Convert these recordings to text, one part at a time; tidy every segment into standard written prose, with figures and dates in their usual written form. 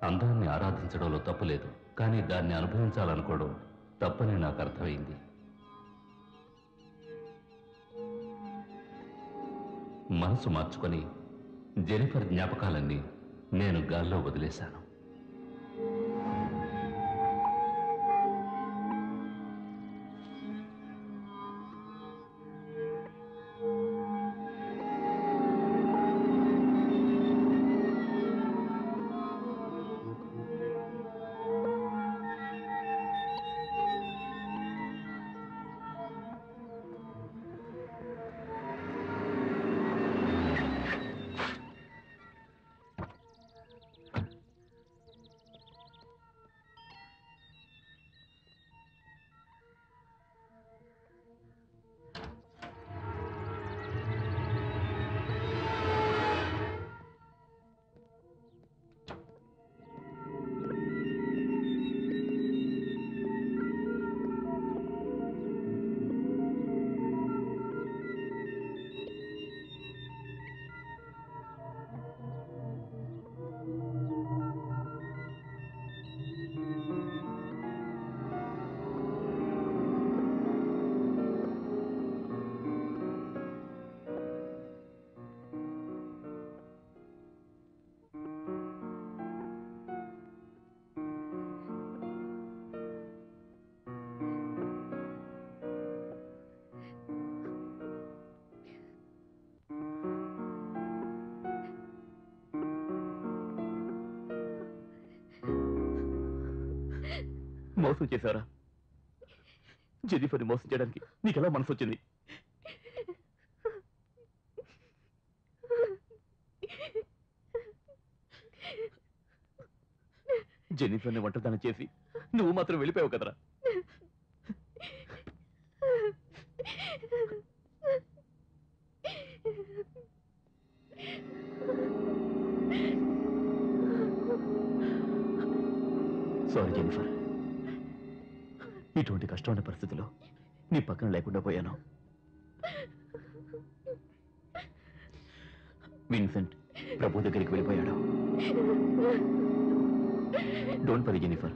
అందాన్ని ఆరాధించడంలో తప్పు లేదు, కానీ దాన్ని అనుభవించాలనుకోవడం తప్పని నాకు అర్థమైంది. మనసు మార్చుకొని జెనిఫర్ జ్ఞాపకాలన్నీ నేను గాల్లో వదిలేశాను. మోసం చేశారా? జెనిఫర్ని మోసం చేయడానికి నీకెలా మనసు వచ్చింది? జెనిఫర్ని ఒంటరిదాన్ని చేసి నువ్వు మాత్రం వెళ్ళిపోయావు కదరా. సారీ జెనిఫర్, ఇటువంటి కష్టమైన పరిస్థితిలో నీ పక్కన లేకుండా పోయాను. విన్సెంట్ ప్రభు దగ్గరికి వెళ్ళిపోయాడు. డోంట్ వరీ జెనిఫర్,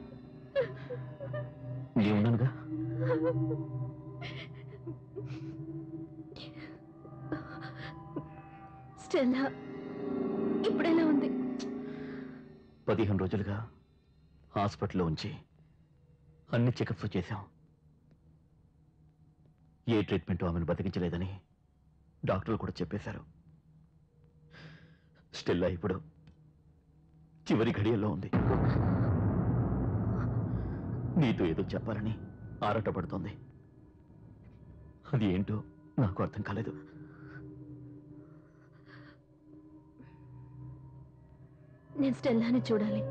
నేను ఉన్నానుగా. స్టెల్లా ఇప్పుడెలా ఉంది? 15 రోజులుగా హాస్పిటల్లో ఉంచి అన్ని చెకప్స్ చేశాం. ఏ ట్రీట్మెంట్ ఆమెను బతికించలేదని డాక్టర్లు కూడా చెప్పేశారు. స్టెల్లా ఇప్పుడు చివరి ఘడియల్లో ఉంది. నీతో ఏదో చెప్పాలని ఆరాటపడుతోంది. అది ఏంటో నాకు అర్థం కాలేదు. నేను స్టెల్లాని చూడాలి.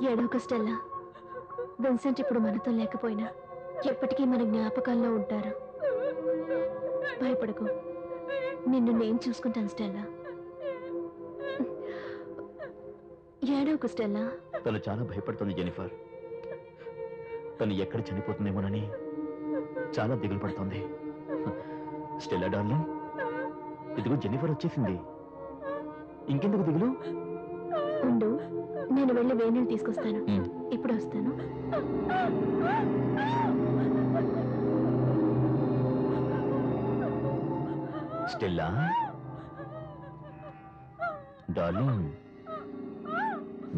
ఏడోక స్టెల్లా, విన్సెంట్ ఇప్పుడు మనతో లేకపోయినా ఎప్పటికీ మన జ్ఞాపకాల్లో ఉంటారు. భయపడకు, నిన్ను నేను చూసుకుంటాను స్టెల్లా. ఏడోక స్టెల్లా. తను చాలా భయపడుతుంది జెనిఫర్. తను ఎక్కడ చనిపోతుందేమోనని చాలా దిగులు పడుతోంది. స్టెల్లా డార్లింగ్, ఇదిగో జెనిఫర్ వచ్చేసింది. ఇంకెందుకు దిగులు? ఉండు, నేను వెళ్ళి వేణీళ్ళు తీసుకొస్తాను. ఇప్పుడు వస్తాను. స్టెల్లా డార్లింగ్,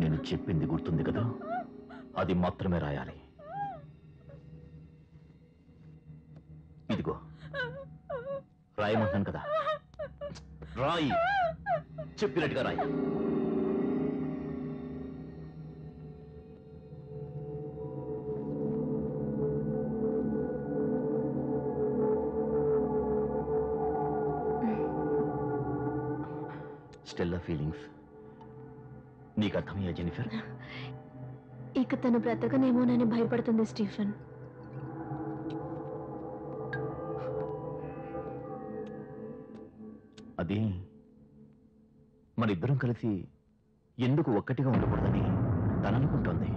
నేను చెప్పింది గుర్తుంది కదా? అది మాత్రమే రాయాలి. ఇదిగో రాయమంటాను కదా, రాయి. చెప్పినట్టుగా రాయి. స్టెల్లా ఫీలింగ్స్ నీకు అర్థమయ్యా జెనిఫర్? ఇక తను బ్రతకనేమోనని భయపడుతుంది స్టీఫెన్. అది మనిద్దరం కలిసి ఎందుకు ఒక్కటిగా ఉండకూడదని తననుకుంటోంది.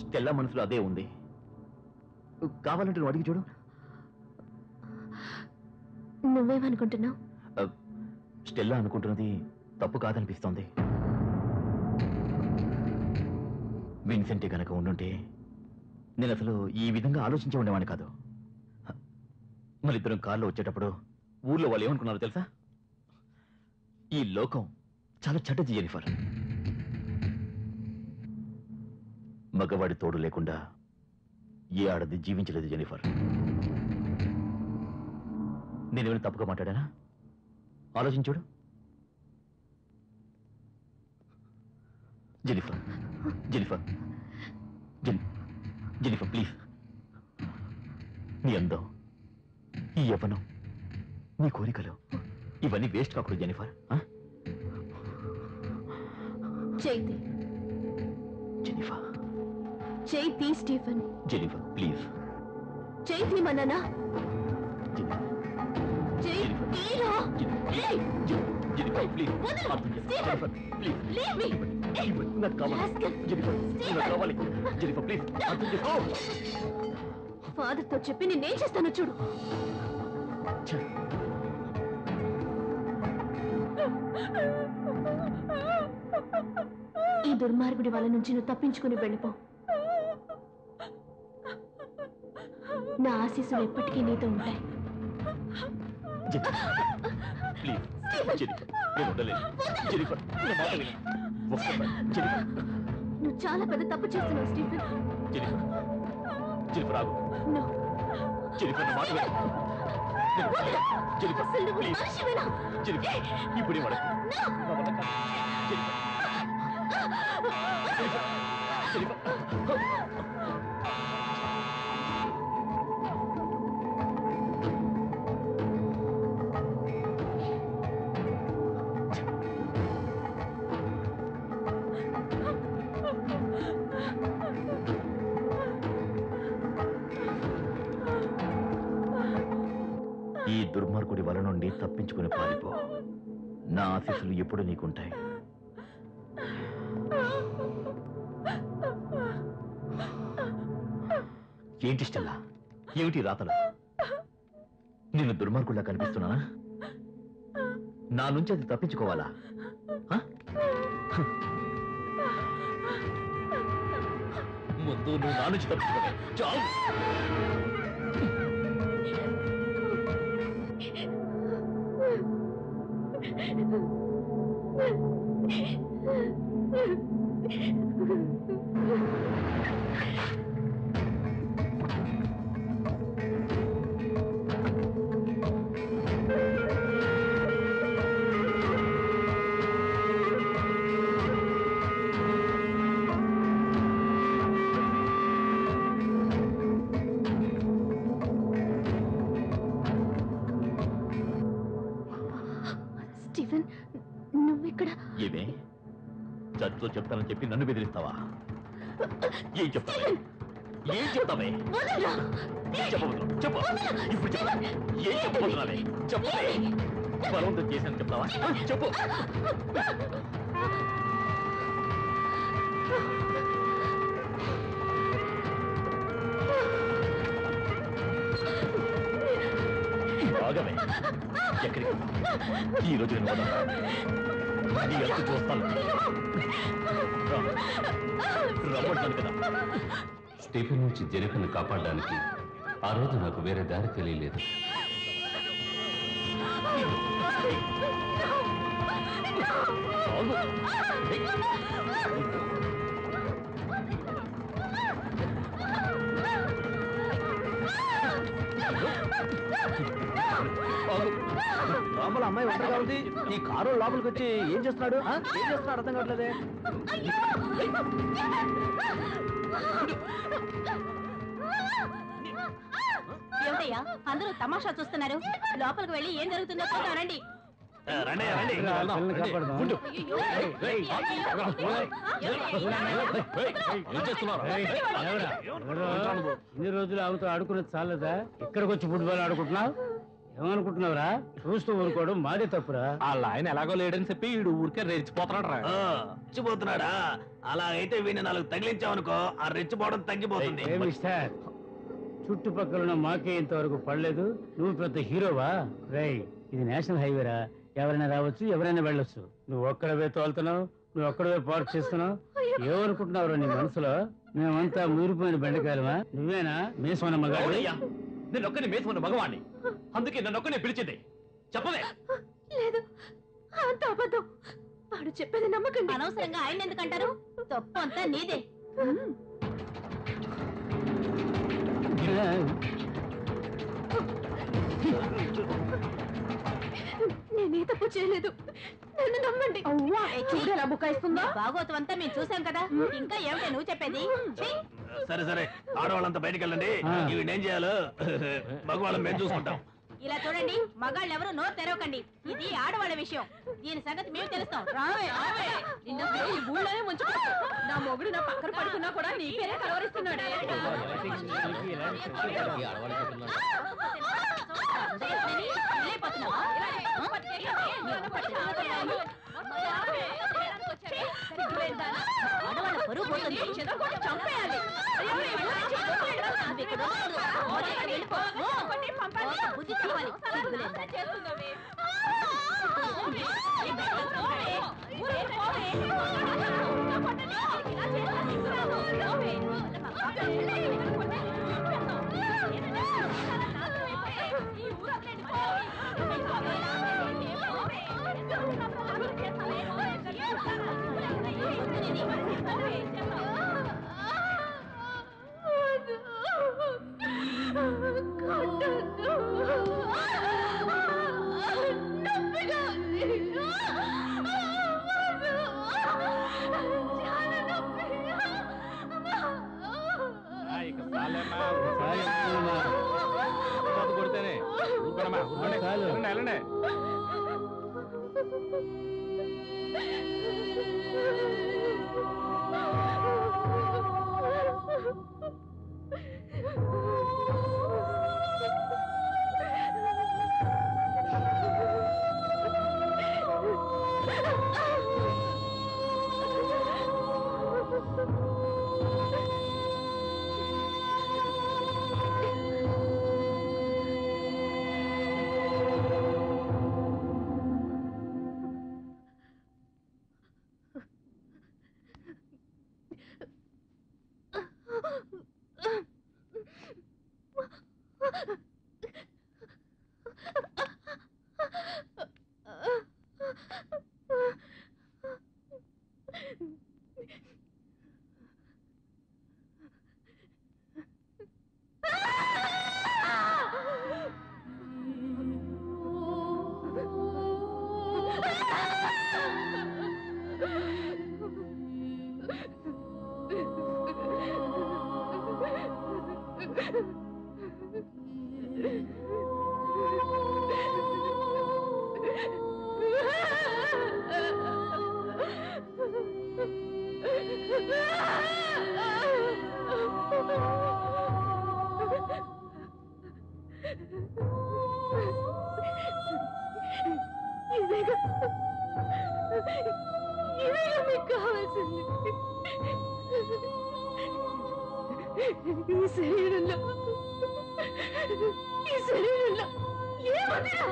స్టెల్లా మనసులో అదే ఉంది. కావాలంటే నువ్వు అడిగి చూడు. నువ్వేమనుకుంటున్నావు? స్టెల్లా అనుకుంటున్నది తప్పు కాదనిపిస్తోంది. విన్సెంటే కనుక ఉండుంటే నేను అసలు ఈ విధంగా ఆలోచించి ఉండేవాడిని కాదు. మరిద్దరం కారులో వచ్చేటప్పుడు ఊర్లో వాళ్ళు ఏమనుకున్నారో తెలుసా? ఈ లోకం చాలా చెడ్డది జెనిఫర్. మగవాడి తోడు లేకుండా ఏ ఆడది జీవించలేదు జెనిఫర్. నేనేమైనా తప్పుగా మాట్లాడానా? ఆలోచించుడు. Jennifer Jennifer Jennifer please. నీ అందం, ఈ యవ్వనం, నీ కోరికలు ఇవన్నీ వేస్ట్ కాకూడదు జెనిఫర్. చైతి జెనిఫర్ చైతి స్టీఫెన్. Jennifer please. చైతి మన్నానా? Jennifer please. Jennifer please. నాకు కావాలి జెనిఫర్. నాకు కావాలి జెనిఫర్ ప్లీజ్. అర్థం చేసుకో. ఫాదర్తో చెప్పి నేనేం చేస్తానో చూడు. ఈ దుర్మార్గుడి వాళ్ళ నుంచి నువ్వు తప్పించుకుని వెళ్ళిపో. నా ఆశీస్సులు ఎప్పటికీ నీతో ఉంటాయి. నువ్వు చాలా పెద్ద తప్పు చేస్తున్నావు స్టీఫెన్. ఇప్పుడు ఈ దుర్మార్గుడి వల నుండి తప్పించుకుని పారిపో. నా ఆశీస్సులు ఎప్పుడు నీకుంటాయి. ఏంటి స్టెల్లా, ఏమిటి రాతలు? నేను దుర్మార్గుడిలా కనిపిస్తున్నానా? నా నుంచి అది తప్పించుకోవాలా? ముందు నువ్వు నా నుంచి తప్పించుకోవాలి. చాలు. స్టీఫెన్, నువ్విక్కడ? ఏమే చర్చలో చెప్తానని చెప్పి నన్ను బెదిరిస్తావా? ఏం చెప్తావే? ఏం చెప్తావే? చెప్పబోతున్నావు చెప్పు. ఇప్పుడు చెప్పు. ఏం చెప్పబోతున్నావే? చెప్పవే. బలవంతం చేశాను చెప్తావా? చెప్పు. బాగమే. ఎక్కడికి ఈ రోజు నేను నీ ఎంత చూస్తాను. రమ్మంటాను కదా. స్టీఫెన్ నుంచి జెనిఫర్ని కాపాడడానికి ఆ రోజు నాకు వేరే దారి తెలియలేదు. లోపల అమ్మాయి ఒంటరిగా ఉంది. ఈ కారు లోపలికి వచ్చి ఏం చేస్తున్నాడు? ఏం చేస్తున్నాడు అర్థం కావట్లేదే. ఏమిటయ్యా అందరూ తమాషా చూస్తున్నారు? లోపలికి వెళ్ళి ఏం జరుగుతుందో చూద్దామండి. ఇన్ని రోజులు ఆమెతో ఆడుకున్నది చాలేదా? ఇక్కడికి వచ్చి ఫుట్బాల్ ఆడుకుంటున్నావు? ఏమనుకుంటున్నావురా? చూస్తూ ఊరుకోవడం మాదే తప్పురా. వాళ్ళ ఆయన ఎలాగో లేడని చెప్పి వీడు ఊరికే రెచ్చిపోతున్నాడు రా. రెచ్చిపోతున్నాడా? అలా అయితే వీడిని 4 తగిలించావనుకో ఆ రెచ్చిపోవడం తగ్గిపోతుంది. ఏ మిస్టర్, చుట్టుపక్కల ఉన్న మాకే ఇంతవరకు పడలేదు, నువ్వు పెద్ద హీరోవా? రేయ్, ఇది నేషనల్ హైవేరా, ఎవరైనా రావచ్చు, ఎవరైనా వెళ్ళొచ్చు. నువ్వు ఒక్కడవే తోలుతున్నావు, నువ్వు ఒక్కడవే పార్క్ చేస్తున్నావు. ఏమనుకుంటున్నావు నీ మనసులో? మేమంతా మురిపోయిన బెండకాయలమా? నువ్వేనా మేసోన మగాడు? అవునయ్యా, నేను ఒక్కని మేసుకున్న మగవాణ్ణి, అందుకే నన్ను ఒక్కనే పిలిచింది. చెప్పలే? లేదు, అంత అబద్ధం. వాడు చెప్పేది నమ్మకండి. అనవసరంగా ఆయన ఎందుకంటారు? తప్పు అంతా నీదే. నేనే తప్పు చేయలేదు, నన్ను నమ్మండి. చూడు ఎలా బుకాయిస్తుందో. భాగవతం అంతా మేము చూసాం కదా, ఇంకా ఏమిటో నువ్వు చెప్పేది? సరే సరే, ఆడవాళ్ళంతా బయటికి వెళ్ళండి. ఇవి ఏం చేయాలో మగవాళ్ళం మేము చూసుకుంటాం. ఇలా చూడండి, మగాళ్ళు ఎవరు నోరు తెరవకండి. ఇది ఆడవాళ్ళ విషయం, దీని సంగతి మేము తెలుస్తాం. రావే రావే, నిన్న ఈ ఊళ్ళోనే ముంచుకో. నా మొగుడు నా పక్కన పడుకున్నా కూడా నీ పేరే కలవరిస్తున్నాడు. ఆడవాళ్ళ పరువు పోతుంది, చంపేయాలి. బుద్ధి చెప్పాలి. కొడితేనే వెళ్ళండి. ఇవేగా మీకు కావాల్సింది. ఈ శరీరంలో ఏముందిరా?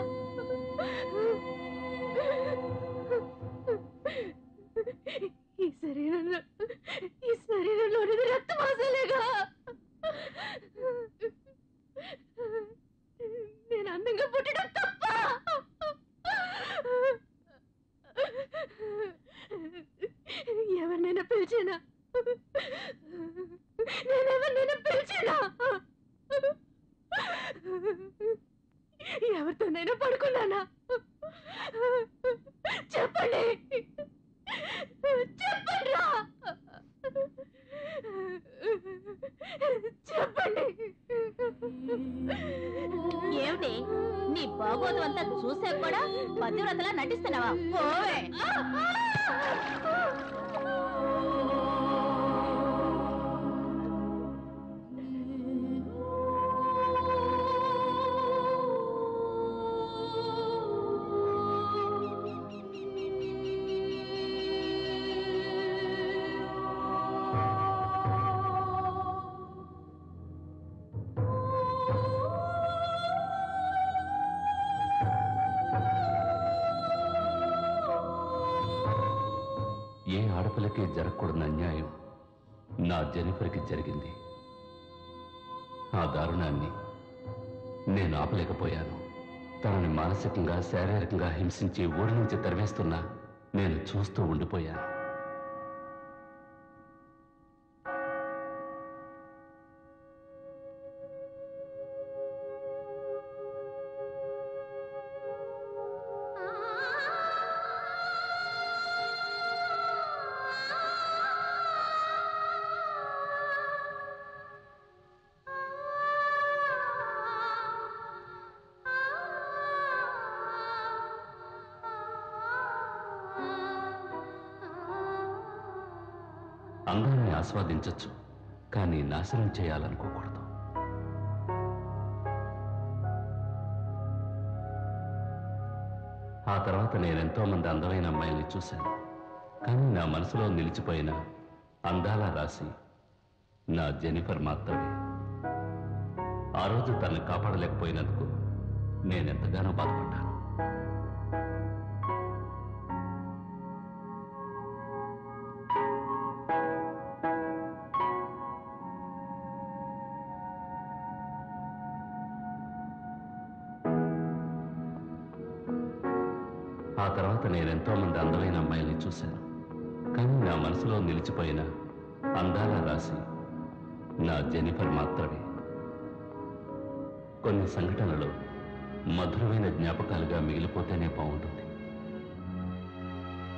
ఈ శరీరంలో రక్తమాసలేగా. నేను అందంగా పుట్టడం తప్ప? ఎవరినైనా పిలిచానా? నేనెవరినైనా పిలిచానా? ఎవరితోనైనా పడుకున్నానా? చెప్పండి, చెప్పండి రా, చెప్పండి. ఏమిటి నీ బాగోదు అంతా చూసా కూడా పతివ్రతలా నటిస్తున్నావా? పోవే. కపులకి జరగకూడని అన్యాయం నా జెనిఫర్కి జరిగింది. ఆ దారుణాన్ని నేను ఆపలేకపోయాను. తనని మానసికంగా శారీరకంగా హింసించి ఊరి నుంచి తరివేస్తున్నా నేను చూస్తూ ఉండిపోయాను. అందాన్ని ఆస్వాదించొచ్చు, కానీ నాశనం చేయాలనుకోకూడదు. ఆ తర్వాత నేనెంతో మంది అందమైన అమ్మాయిల్ని చూశాను, కానీ నా మనసులో నిలిచిపోయిన అందాల రాశి నా జెనిఫర్ మాత్రమే. ఆ రోజు తనని కాపాడలేకపోయినందుకు నేనెంతగానో బాధపడ్డాను. ఆ తర్వాత నేనెంతో మంది అందమైన అమ్మాయిల్ని చూశాను, కానీ నా మనసులో నిలిచిపోయిన అందాల రాశి నా జెనిఫర్ మాత్రమే. కొన్ని సంఘటనలు మధురమైన జ్ఞాపకాలుగా మిగిలిపోతేనే బాగుంటుంది.